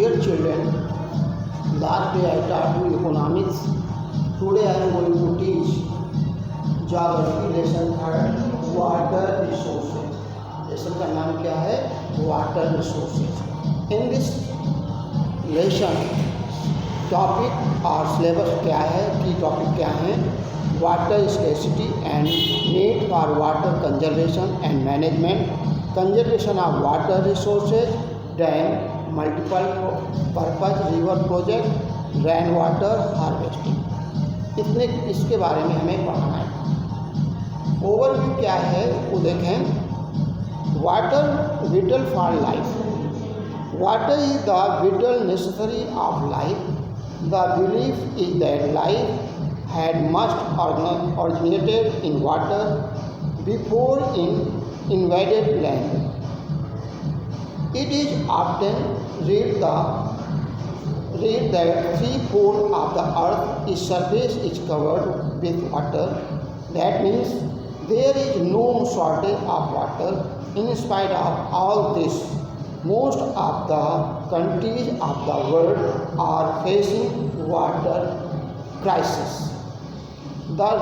Dear children, last day I taught you economics. Today I am going to teach geography lesson 3 water resources. Lesson का नाम क्या है? Water resources. In this lesson topic और syllabus क्या है? Key topic क्या है? Water scarcity and need for water conservation and management. Conservation of water resources, dam, multiple purpose river project, rain water harvesting, इसके बारे में हमें पढ़ना है। ओवरव्यू क्या है वो देखें। Water whittle for life, water is the whittle necessary of life. The belief is that life had must originated in water before in invaded land. It is often read that 3/4 of the earth's surface is covered with water. That means there is no shortage of water. In spite of all this, most of the countries of the world are facing water crisis. The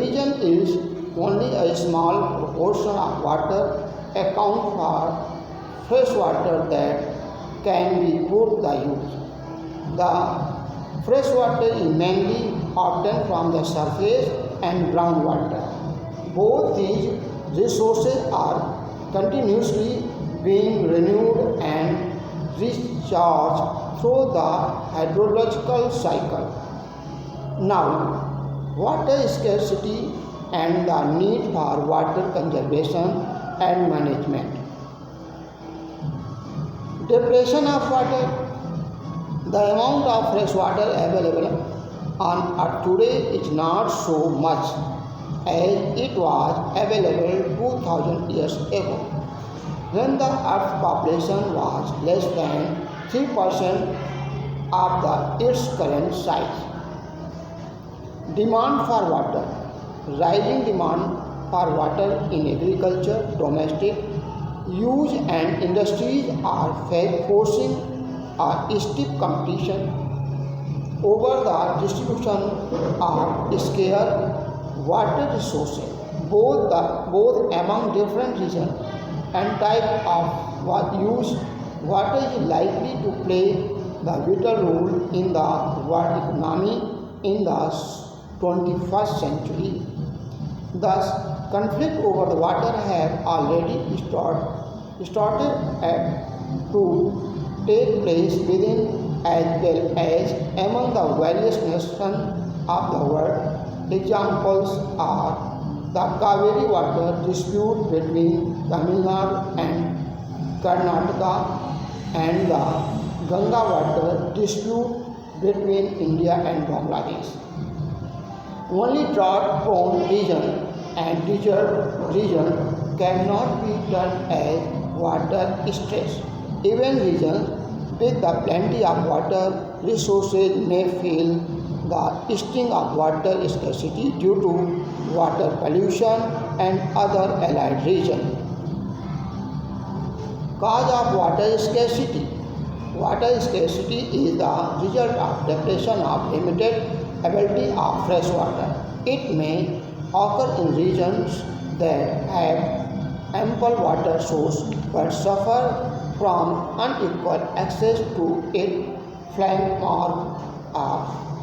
region is only a small proportion of water account for fresh water that can be put to use. The fresh water is mainly obtained from the surface and groundwater. Both these resources are continuously being renewed and recharged through the hydrological cycle. Now, water scarcity and the need for water conservation and management. Depletion of water. The amount of fresh water available on Earth today is not so much as it was available 2000 years ago, when the Earth's population was less than 3% of its current size. Demand for water. Rising demand for water in agriculture, domestic use and industries are forcing a stiff competition over the distribution of scarce water resources, both among different regions and type of use. Water is likely to play the vital role in the world economy in the 21st century. Thus, conflict over the water have already started to take place within as well as among the various nations of the world. Examples are the Kaveri water dispute between Tamil Nadu and Karnataka and the Ganga water dispute between India and Bangladesh. Only drought-prone region and desert region cannot be turned as water stress. Even regions with the plenty of water resources may feel the sting of water scarcity due to water pollution and other allied regions. Cause of water scarcity. Water scarcity is the result of depletion of limited availability of fresh water. It may occur in regions that have ample water source but suffer from unequal access to it. Flank mark of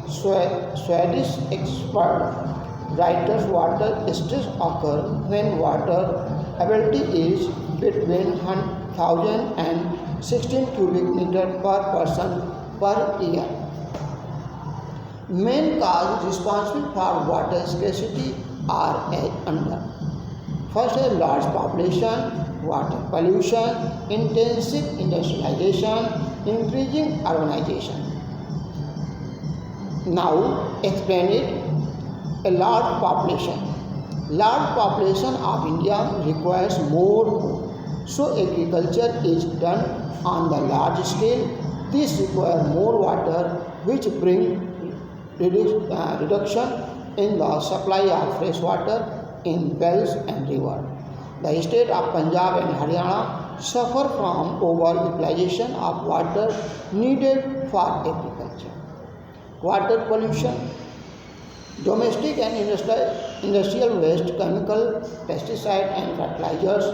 Swedish expert writers water stress occur when water availability is between 1,000 and 16 cubic meter per person per year. Main causes responsible for water scarcity are as under. First is large population, water pollution, intensive industrialization, increasing urbanization. Now explain it. A large population. Large population of India requires more food, so agriculture is done on the large scale. This requires more water, which bring reduction in the supply of fresh water in wells and rivers. The state of Punjab and Haryana suffer from over-utilization of water needed for agriculture. Water pollution. Domestic and industrial waste, chemical, pesticide and fertilizers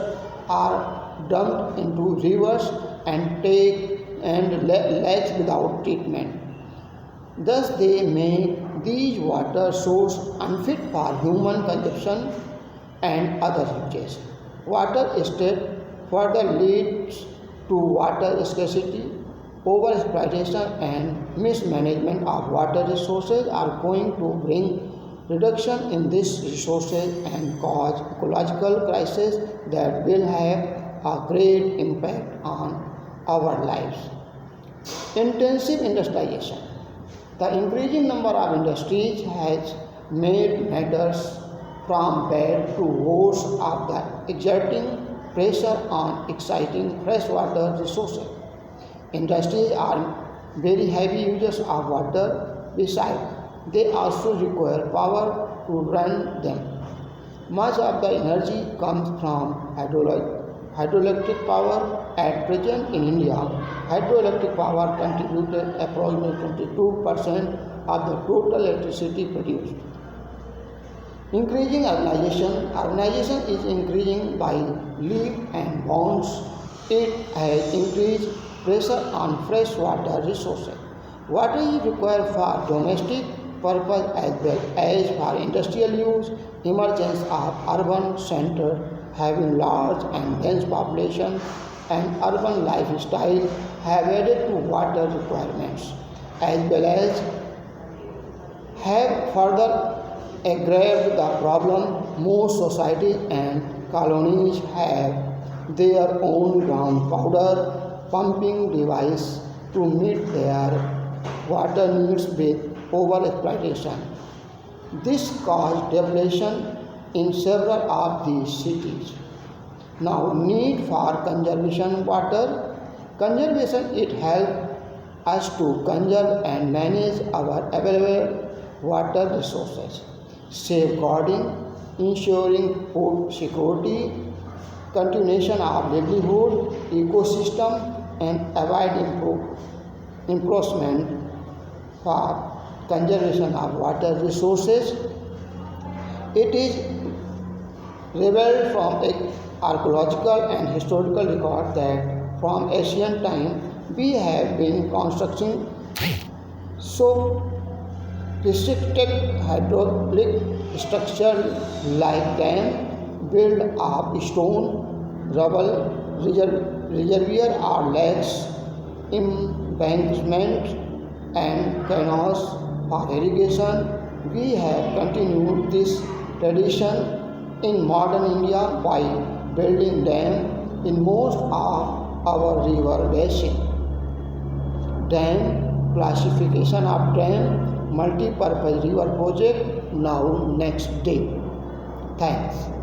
are dumped into rivers and lakes without treatment. Thus, they make these water sources unfit for human consumption and other uses. Water estate further leads to water scarcity, overexploitation and mismanagement of water resources are going to bring reduction in these resources and cause ecological crisis that will have a great impact on our lives. Intensive industrialization. The increasing number of industries has made matters from bad to worse of the exerting pressure on exciting freshwater resources. Industries are very heavy users of water. Besides, they also require power to run them. Much of the energy comes from hydroelectric power. At present in India, hydroelectric power contributed approximately 22% of the total electricity produced. Increasing urbanization. Urbanization is increasing by leaps and bounds. It has increased pressure on freshwater resources. Water is required for domestic purpose as well as for industrial use. Emergence of urban centers having large and dense population and urban lifestyle have added to water requirements as well as have further aggraved the problem. Most societies and colonies have their own groundwater pumping device to meet their water needs with overexploitation. This caused depletion in several of these cities. Now, need for conservation water. Conservation, it helps us to conserve and manage our available water resources, safeguarding, ensuring food security, continuation of livelihood, ecosystem, and avoid encroachment for conservation of water resources. It is revealed from archaeological and historical record that from ancient time we have been constructing sophisticated hydraulic structures like dam built of stone, rubble, reservoir or lakes, embankments and canals for irrigation. We have continued this tradition in modern India by building dams in most of our river basin. Dam classification of dam multi-purpose river project now next day. Thanks.